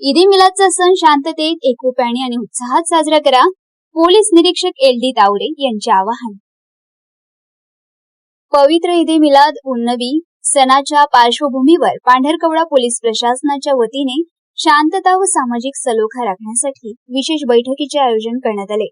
ईद-ए मिलादचा सण शांततेत, एकोप्याने आणि उत्साहात साजरा करा. पोलीस निरीक्षक LD तावरे यांचे आवाहन. पवित्र ईद-ए मिलाद उन नबी सणाच्या पार्श्वभूमीवर पांढरकवडा पोलीस प्रशासनाच्या वतीने शांतता व सामाजिक सलोखा राखण्यासाठी विशेष बैठकीचे आयोजन करण्यात आले.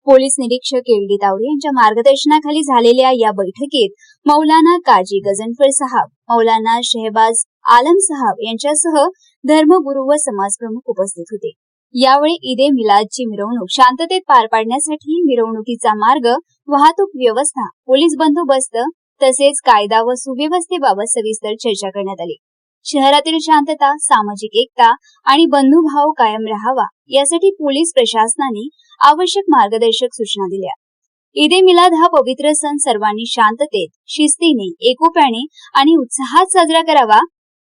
पोलीस निरीक्षक LD तावरे यांच्या मार्गदर्शनाखाली झालेल्या या बैठकीत मौलाना काजी गजनफर साहब, मौलाना शहबाज आलम साहब यांच्यासह धर्मगुरू व समाजप्रमुख उपस्थित होते. यावेळी ईद-ए मिलादची मिरवणूक शांततेत पार पाडण्यासाठी मिरवणुकीचा मार्ग, वाहतूक व्यवस्था, पोलीस बंदोबस्त तसेच कायदा व सुव्यवस्थेबाबत सविस्तर चर्चा करण्यात आली. शहरातील शांतता, सामाजिक एकता आणि बंधुभाव कायम राहावा यासाठी पोलीस प्रशासनाने आवश्यक मार्गदर्शक सूचना दिल्या. ईद-ए मिलाद हा पवित्र सण सर्वांनी शांततेत, शिस्तीने, एकोप्याने आणि उत्साहात साजरा करावा.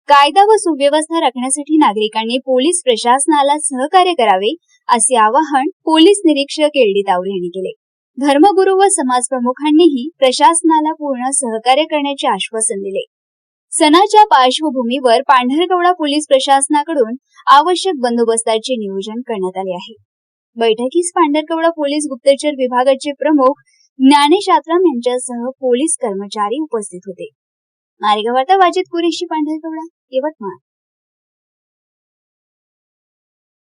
कायदा व सुव्यवस्था राखण्यासाठी नागरिकांनी पोलीस प्रशासनाला सहकार्य करावे असे आवाहन पोलीस निरीक्षक LD तावरे यांनी केले. धर्मगुरू व समाजप्रमुखांनीही प्रशासनाला पूर्ण सहकार्य करण्याचे आश्वासन दिले. सणाच्या पार्श्वभूमीवर पांढरकवडा पोलीस प्रशासनाकडून आवश्यक बंदोबस्ताचे नियोजन करण्यात आले आहे. बैठकीस पांढरकवडा पोलीस गुप्तचर विभागाचे प्रमुख ज्ञानेश आत्राम यांच्यासह पोलीस कर्मचारी उपस्थित होते. मारेगाव वार्ता वाजिद कुरेशी, पांढरकवडा, यवतमाळ.